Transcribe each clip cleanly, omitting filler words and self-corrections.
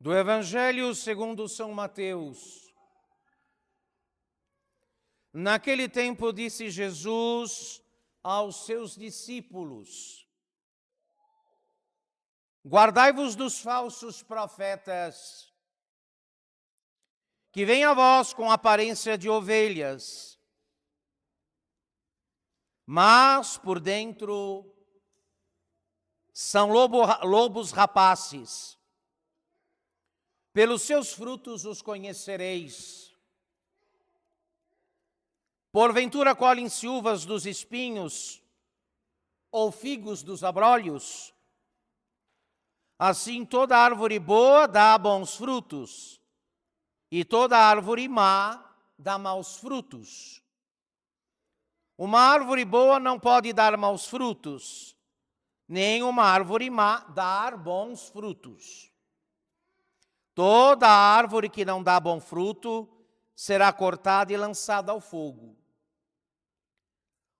Do Evangelho segundo São Mateus. Naquele tempo disse Jesus aos seus discípulos: guardai-vos dos falsos profetas, que vêm a vós com aparência de ovelhas, mas por dentro são lobos rapaces. Pelos seus frutos os conhecereis. Porventura colhem-se uvas dos espinhos ou figos dos abrolhos? Assim toda árvore boa dá bons frutos, e toda árvore má dá maus frutos. Uma árvore boa não pode dar maus frutos, nem uma árvore má dar bons frutos. Toda árvore que não dá bom fruto será cortada e lançada ao fogo.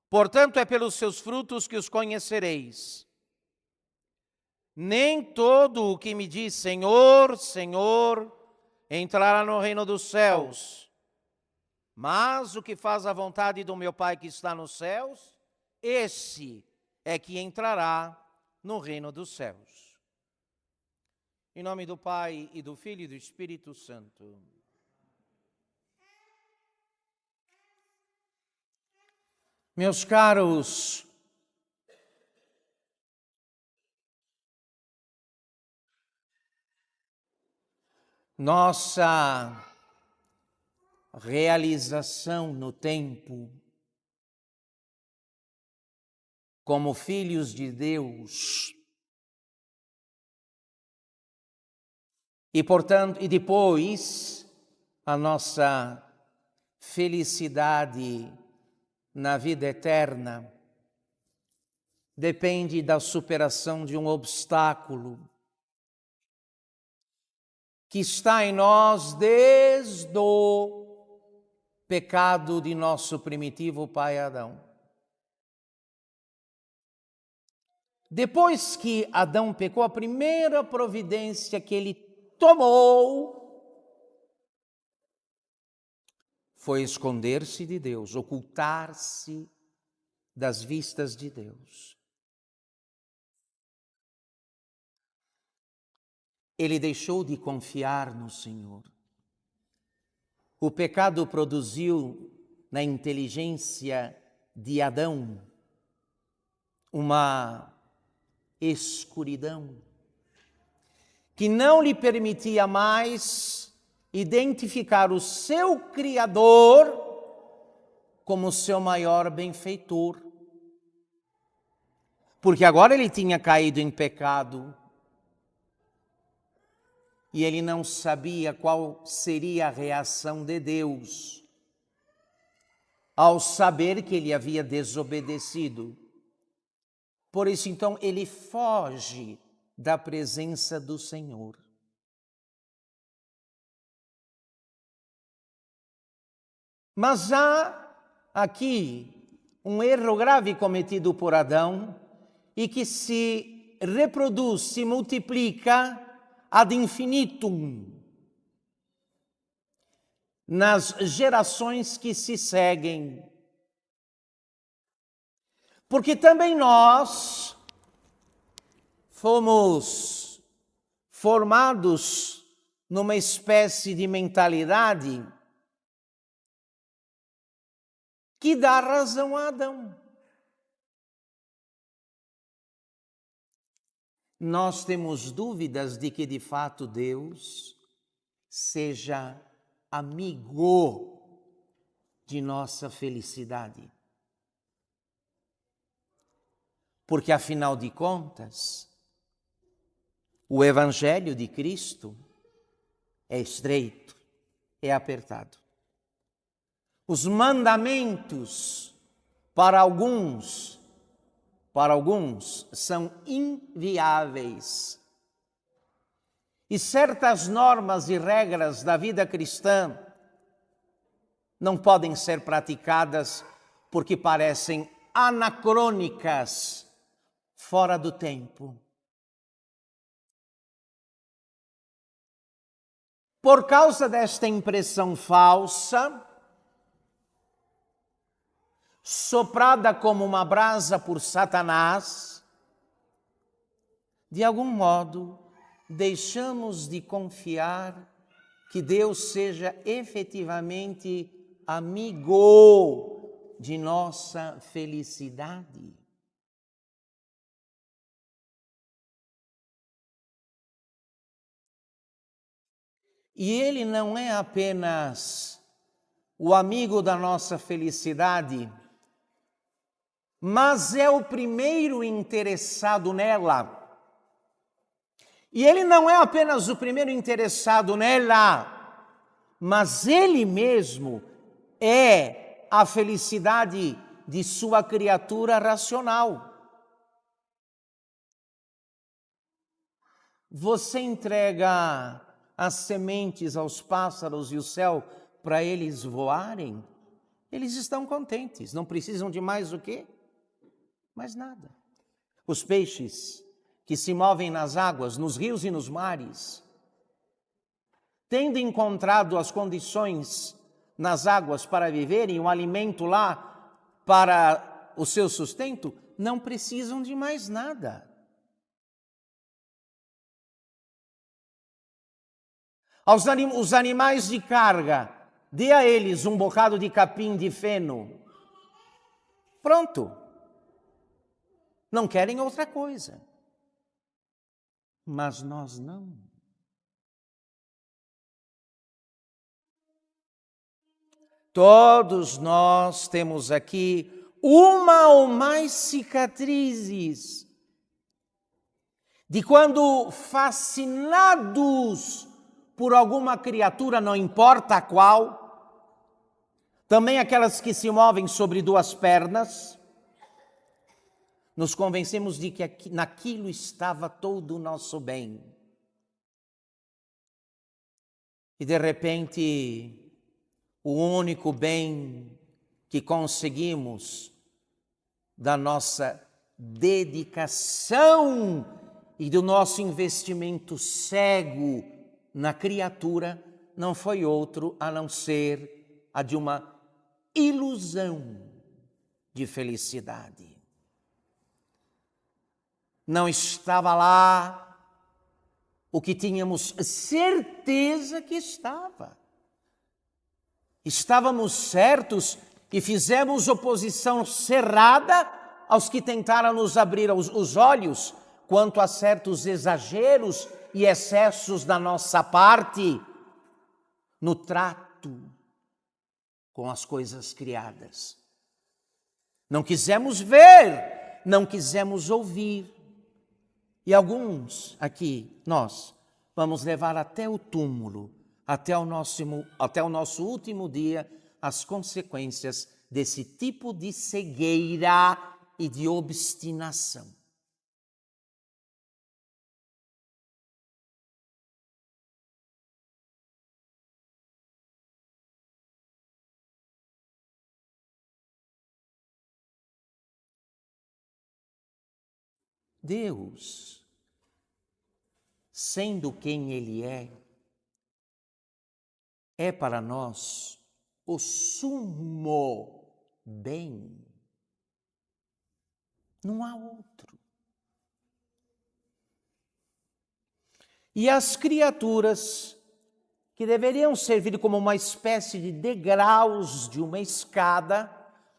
Portanto, é pelos seus frutos que os conhecereis. Nem todo o que me diz Senhor, Senhor, entrará no reino dos céus, mas o que faz a vontade do meu Pai que está nos céus, esse é que entrará no reino dos céus. Em nome do Pai, e do Filho, e do Espírito Santo. Meus caros, nossa realização no tempo como filhos de Deus e, portanto, e depois a nossa felicidade na vida eterna depende da superação de um obstáculo que está em nós desde o pecado de nosso primitivo pai Adão. Depois que Adão pecou, a primeira providência que ele tomou foi esconder-se de Deus, ocultar-se das vistas de Deus. Ele deixou de confiar no Senhor. O pecado produziu na inteligência de Adão uma escuridão que não lhe permitia mais identificar o seu Criador como seu maior benfeitor. Porque agora ele tinha caído em pecado e ele não sabia qual seria a reação de Deus ao saber que ele havia desobedecido. Por isso, então, ele foge da presença do Senhor. Mas há aqui um erro grave cometido por Adão e que se reproduz, se multiplica ad infinitum nas gerações que se seguem. Porque também nós fomos formados numa espécie de mentalidade que dá razão a Adão. Nós temos dúvidas de que de fato Deus seja amigo de nossa felicidade. Porque, afinal de contas, o Evangelho de Cristo é estreito, é apertado. Os mandamentos, para alguns, são inviáveis. E certas normas e regras da vida cristã não podem ser praticadas porque parecem anacrônicas, fora do tempo. por causa desta impressão falsa, soprada como uma brasa por Satanás, de algum modo deixamos de confiar que Deus seja efetivamente amigo de nossa felicidade. E Ele não é apenas o amigo da nossa felicidade, mas é o primeiro interessado nela. E Ele não é apenas o primeiro interessado nela, mas Ele mesmo é a felicidade de sua criatura racional. Você entrega as sementes aos pássaros e o céu para eles voarem? Eles estão contentes, não precisam de mais o quê? Mais nada. Os peixes que se movem nas águas, nos rios e nos mares, tendo encontrado as condições nas águas para viverem, um alimento lá para o seu sustento, não precisam de mais nada. Os animais de carga, dê a eles um bocado de capim de feno. Pronto. Não querem outra coisa. Mas nós não. Todos nós temos aqui uma ou mais cicatrizes de quando fascinados por alguma criatura, não importa a qual, também aquelas que se movem sobre duas pernas, nos convencemos de que naquilo estava todo o nosso bem. E de repente, o único bem que conseguimos da nossa dedicação e do nosso investimento cego na criatura não foi outro a não ser a de uma ilusão de felicidade. Não estava lá o que tínhamos certeza que estava. Estávamos certos e fizemos oposição cerrada aos que tentaram nos abrir os olhos quanto a certos exageros e excessos da nossa parte no trato com as coisas criadas. Não quisemos ver, não quisemos ouvir. E alguns aqui, nós, vamos levar até o túmulo, até o nosso último dia, as consequências desse tipo de cegueira e de obstinação. Deus, sendo quem Ele é para nós o sumo bem. Não há outro. E as criaturas que deveriam servir como uma espécie de degraus de uma escada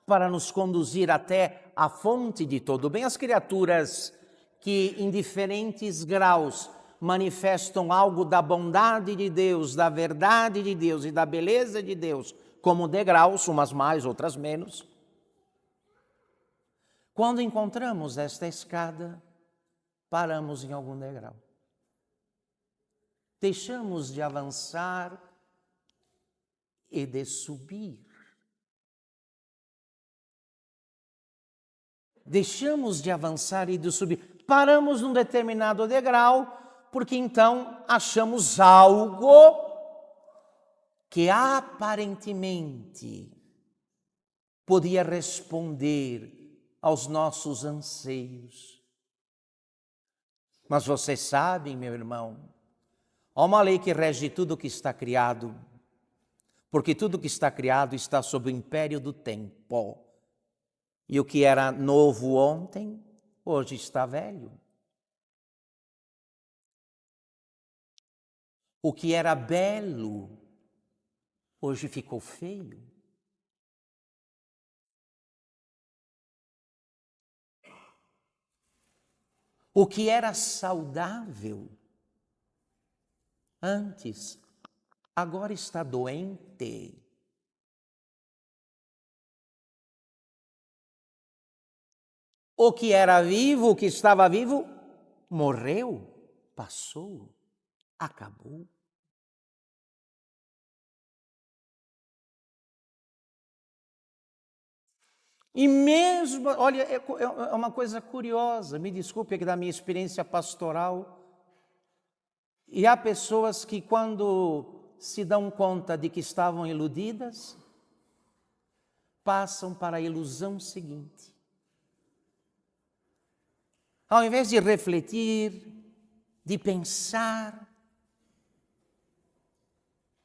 para nos conduzir até a fonte de todo o bem, as criaturas que em diferentes graus manifestam algo da bondade de Deus, da verdade de Deus e da beleza de Deus, como degraus, umas mais, outras menos. Quando encontramos esta escada, paramos em algum degrau. Deixamos de avançar e de subir. Deixamos de avançar e de subir. Paramos num determinado degrau, porque então achamos algo que aparentemente podia responder aos nossos anseios. Mas vocês sabem, meu irmão, Há uma lei que rege tudo o que está criado, porque tudo o que está criado está sob o império do tempo. E o que era novo ontem, hoje está velho. O que era belo, hoje ficou feio. O que era saudável antes, agora está doente. O que era vivo, o que estava vivo, morreu, passou, acabou. E mesmo, olha, é uma coisa curiosa, me desculpe aqui da minha experiência pastoral, e há pessoas que quando se dão conta de que estavam iludidas, passam para a ilusão seguinte. Ao invés de refletir, de pensar,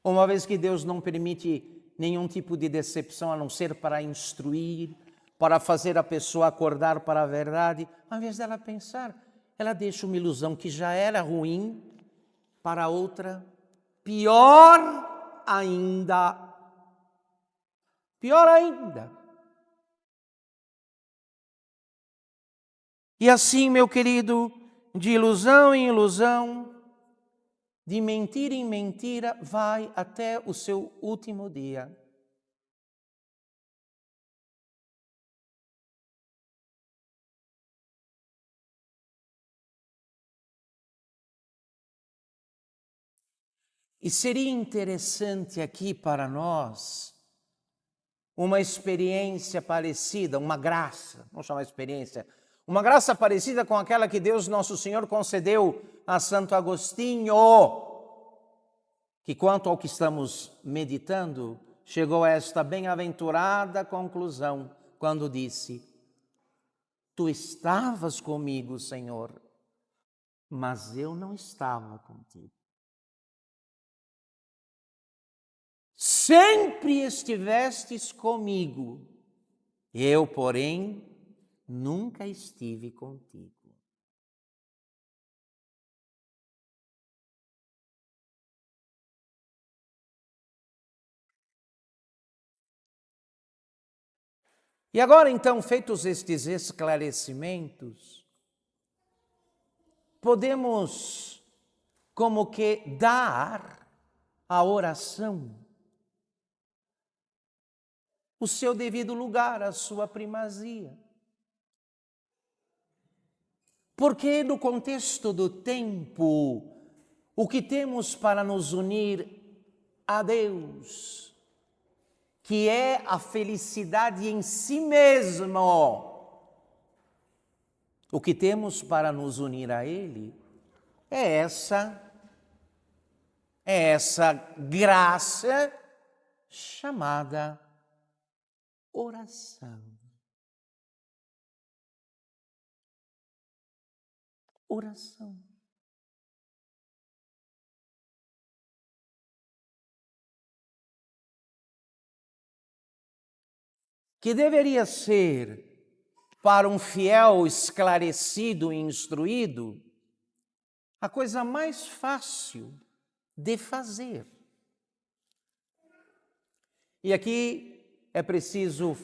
uma vez que Deus não permite nenhum tipo de decepção a não ser para instruir, para fazer a pessoa acordar para a verdade, ao invés dela pensar, ela deixa uma ilusão que já era ruim para outra pior ainda. Pior ainda. E assim, meu querido, de ilusão em ilusão, de mentira em mentira, vai até o seu último dia. E seria interessante aqui para nós uma experiência parecida, uma graça, vamos chamar de experiência, uma graça parecida com aquela que Deus Nosso Senhor concedeu a Santo Agostinho, que quanto ao que estamos meditando, chegou a esta bem-aventurada conclusão, quando disse: Tu estavas comigo, Senhor, mas eu não estava contigo. Sempre estivestes comigo, eu, porém, nunca estive contigo. E agora, então, feitos estes esclarecimentos, podemos como que dar à oração o seu devido lugar, a sua primazia. Porque no contexto do tempo, o que temos para nos unir a Deus, que é a felicidade em si mesmo, o que temos para nos unir a Ele é essa graça chamada oração. Oração. Que deveria ser, para um fiel esclarecido e instruído, a coisa mais fácil de fazer. E aqui é preciso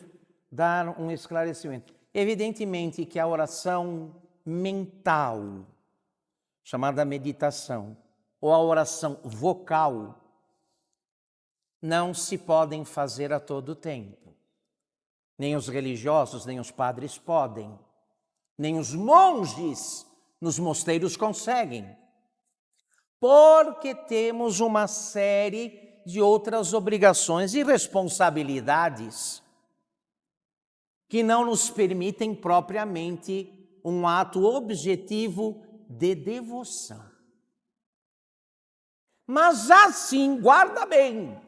dar um esclarecimento. Evidentemente que a oração mental, chamada meditação, ou a oração vocal, não se podem fazer a todo tempo. Nem os religiosos, nem os padres podem. Nem os monges nos mosteiros conseguem. Porque temos uma série de outras obrigações e responsabilidades que não nos permitem propriamente um ato objetivo de devoção. Mas assim, guarda bem,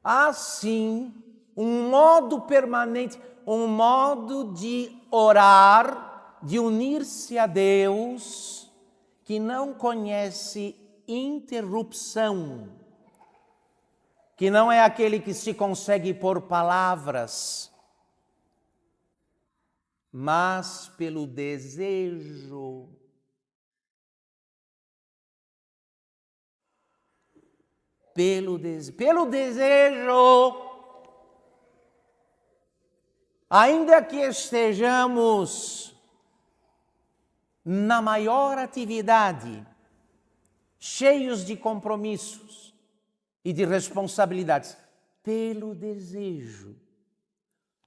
assim, um modo permanente, um modo de orar, de unir-se a Deus, que não conhece interrupção, que não é aquele que se consegue por palavras, mas pelo desejo. Pelo desejo. Ainda que estejamos na maior atividade, cheios de compromissos e de responsabilidades, pelo desejo,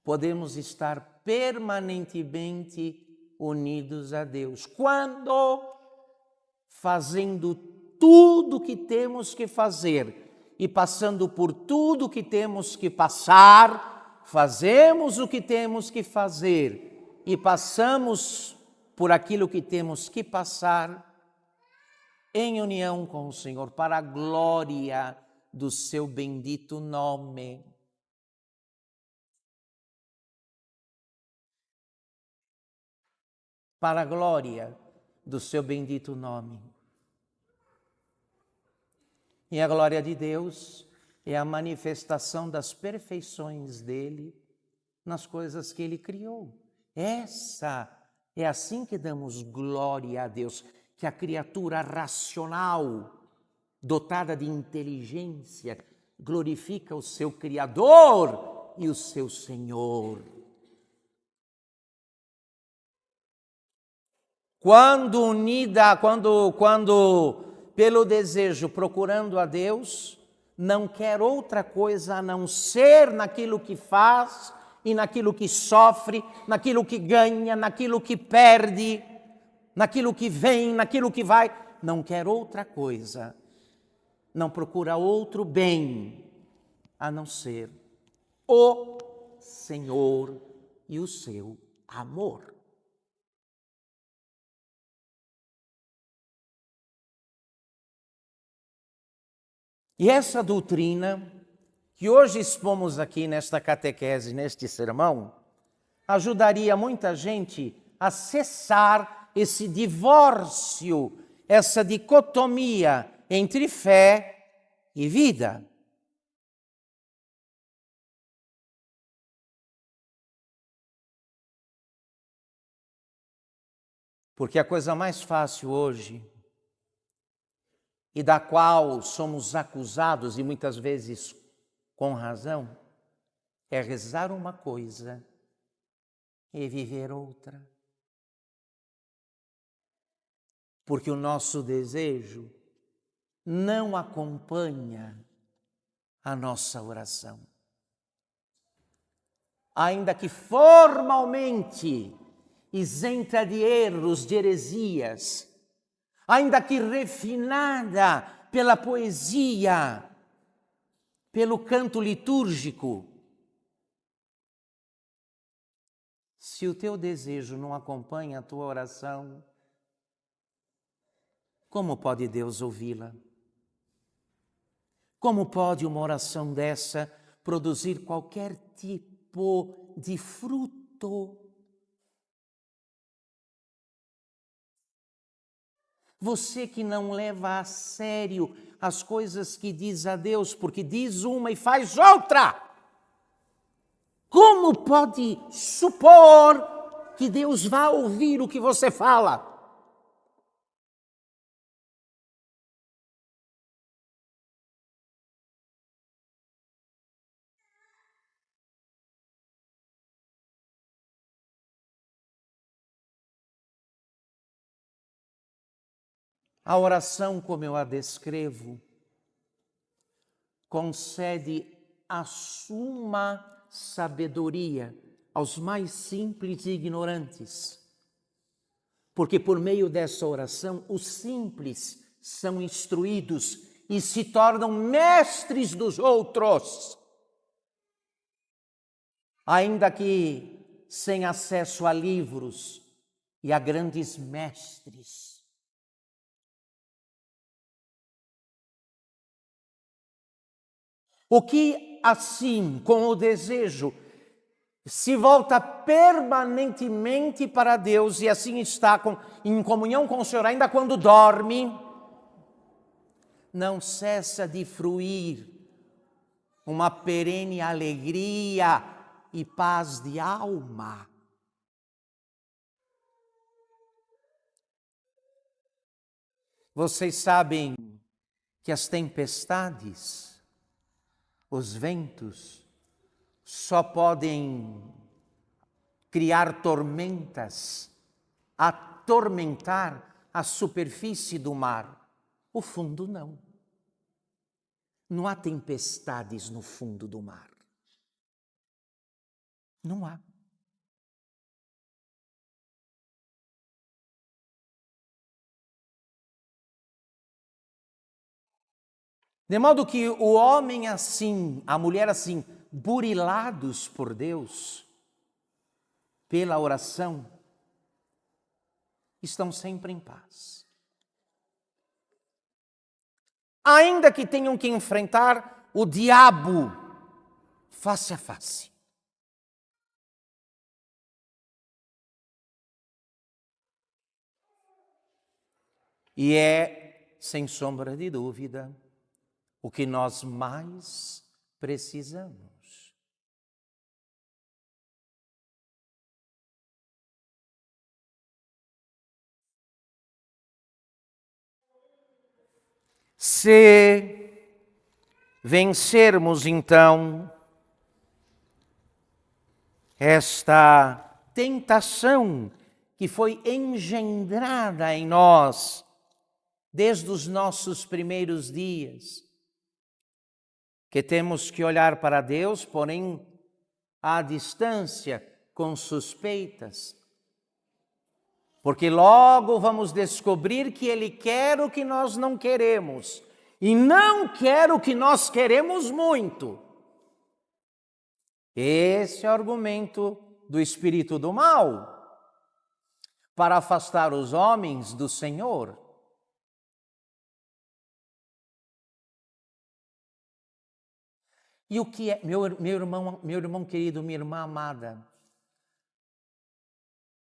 podemos estar permanentemente unidos a Deus. Quando, fazendo tudo o que temos que fazer e passando por tudo o que temos que passar, fazemos o que temos que fazer e passamos por aquilo que temos que passar em união com o Senhor, para a glória do seu bendito nome. Para a glória do seu bendito nome. E a glória de Deus é a manifestação das perfeições dele nas coisas que ele criou. É assim que damos glória a Deus, que a criatura racional, dotada de inteligência, glorifica o seu Criador e o seu Senhor. Quando unida, pelo desejo, procurando a Deus, não quer outra coisa a não ser naquilo que faz e naquilo que sofre, naquilo que ganha, naquilo que perde, naquilo que vem, naquilo que vai. Não quer outra coisa, não procura outro bem a não ser o Senhor e o seu amor. E essa doutrina que hoje expomos aqui nesta catequese, neste sermão, ajudaria muita gente a cessar esse divórcio, essa dicotomia entre fé e vida. Porque a coisa mais fácil hoje, e da qual somos acusados, e muitas vezes com razão, é rezar uma coisa e viver outra. Porque o nosso desejo não acompanha a nossa oração. Ainda que formalmente isenta de erros, de heresias, ainda que refinada pela poesia, pelo canto litúrgico, se o teu desejo não acompanha a tua oração, como pode Deus ouvi-la? Como pode uma oração dessa produzir qualquer tipo de fruto? Você que não leva a sério as coisas que diz a Deus, porque diz uma e faz outra, como pode supor que Deus vá ouvir o que você fala? A oração, como eu a descrevo, concede a suma sabedoria aos mais simples e ignorantes. Porque por meio dessa oração, os simples são instruídos e se tornam mestres dos outros. Ainda que sem acesso a livros e a grandes mestres. O que assim, com o desejo, se volta permanentemente para Deus e assim está em comunhão com o Senhor, ainda quando dorme, não cessa de fruir uma perene alegria e paz de alma. Vocês sabem que as tempestades, os ventos, só podem criar tormentas, atormentar a superfície do mar. O fundo não. Não há tempestades no fundo do mar. Não há. De modo que o homem assim, a mulher assim, burilados por Deus, pela oração, estão sempre em paz. Ainda que tenham que enfrentar o diabo face a face. E é, sem sombra de dúvida, o que nós mais precisamos. Se vencermos, então, esta tentação que foi engendrada em nós desde os nossos primeiros dias, que temos que olhar para Deus, porém à distância, com suspeitas, porque logo vamos descobrir que Ele quer o que nós não queremos e não quer o que nós queremos muito. Esse é o argumento do espírito do mal para afastar os homens do Senhor. E o que é, meu irmão querido, minha irmã amada,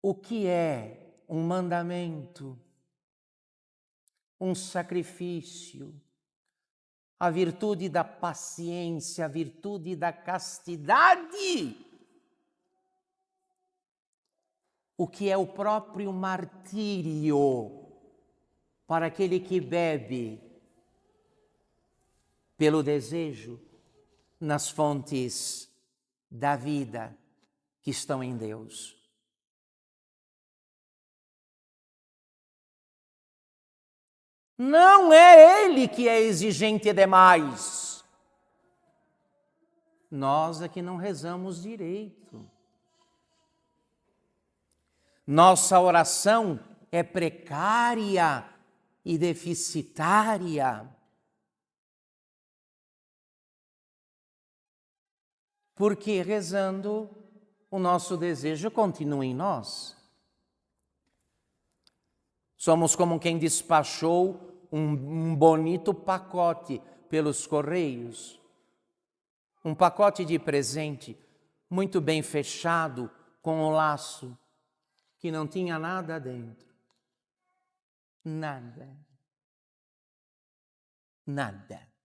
o que é um mandamento, um sacrifício, a virtude da paciência, a virtude da castidade? O que é o próprio martírio para aquele que bebe pelo desejo nas fontes da vida que estão em Deus. Não é Ele que é exigente demais. Nós é que não rezamos direito. Nossa oração é precária e deficitária. Porque rezando, o nosso desejo continua em nós. Somos como quem despachou um bonito pacote pelos correios. Um pacote de presente, muito bem fechado, com um laço, que não tinha nada dentro. Nada. Nada.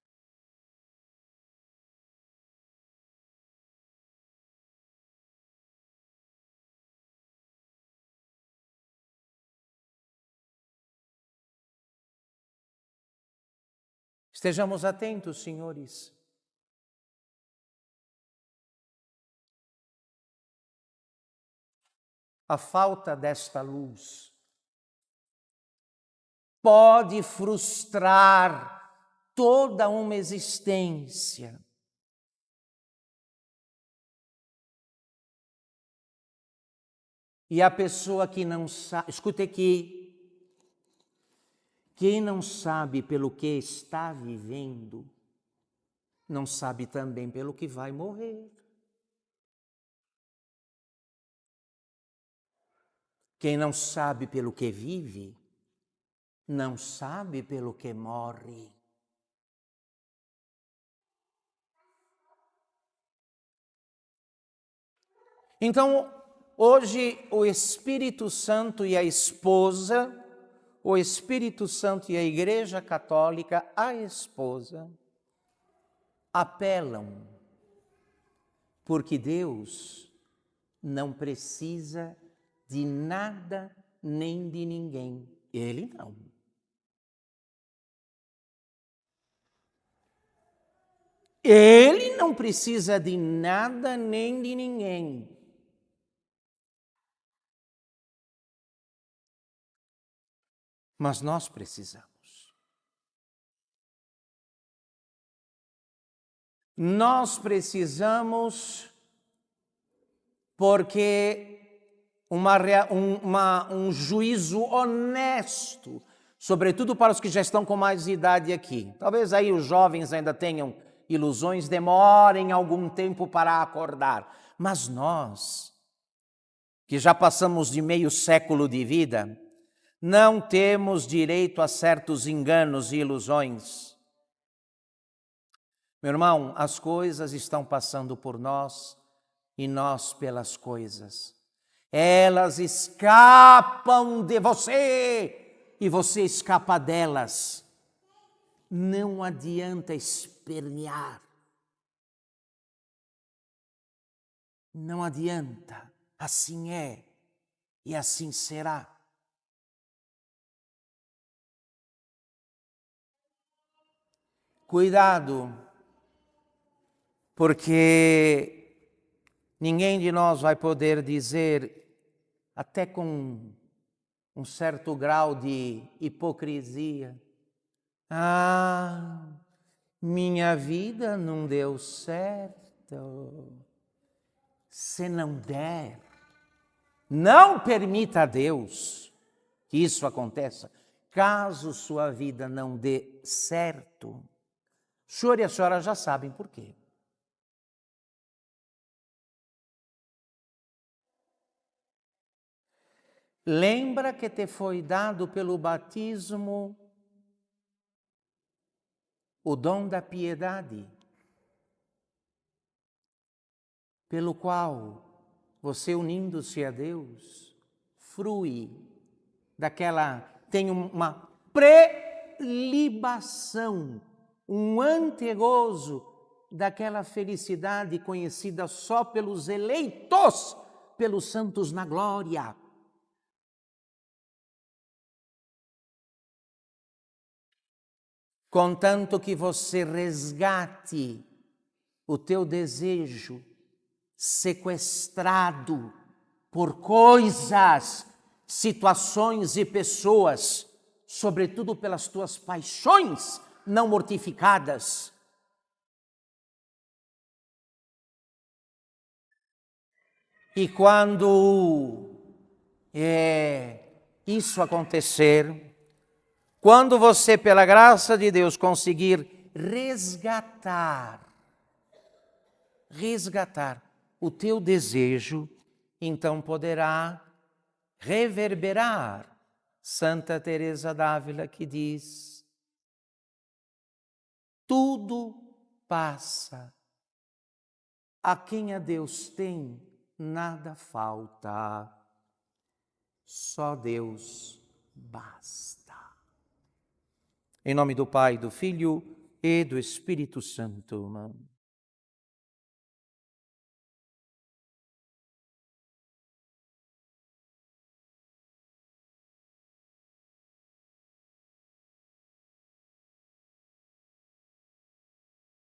Estejamos atentos, senhores. A falta desta luz pode frustrar toda uma existência. E a pessoa que não sabe, escute aqui, quem não sabe pelo que está vivendo, não sabe também pelo que vai morrer. Quem não sabe pelo que vive, não sabe pelo que morre. Então, hoje o Espírito Santo e a esposa o Espírito Santo e a Igreja Católica, a esposa, apelam, porque Deus não precisa de nada nem de ninguém. Ele não. Ele não precisa de nada nem de ninguém. Mas nós precisamos. Nós precisamos porque um juízo honesto, sobretudo para os que já estão com mais idade aqui. Talvez aí os jovens ainda tenham ilusões, demorem algum tempo para acordar. Mas nós, que já passamos de meio século de vida, não temos direito a certos enganos e ilusões. Meu irmão, as coisas estão passando por nós e nós pelas coisas. Elas escapam de você e você escapa delas. Não adianta espernear. Não adianta. Assim é e assim será. Cuidado, porque ninguém de nós vai poder dizer, até com um certo grau de hipocrisia, minha vida não deu certo. Se não der, não permita a Deus que isso aconteça. Caso sua vida não dê certo, o senhor e a senhora já sabem por quê. Lembra que te foi dado pelo batismo o dom da piedade, pelo qual você, unindo-se a Deus, frui tem uma prelibação, um antegozo daquela felicidade conhecida só pelos eleitos, pelos santos na glória. Contanto que você resgate o teu desejo sequestrado por coisas, situações e pessoas, sobretudo pelas tuas paixões não mortificadas. E quando isso acontecer, quando você, pela graça de Deus, conseguir resgatar o teu desejo, então poderá reverberar Santa Teresa d'Ávila, que diz: tudo passa, a quem a Deus tem, nada falta, só Deus basta. Em nome do Pai, do Filho e do Espírito Santo.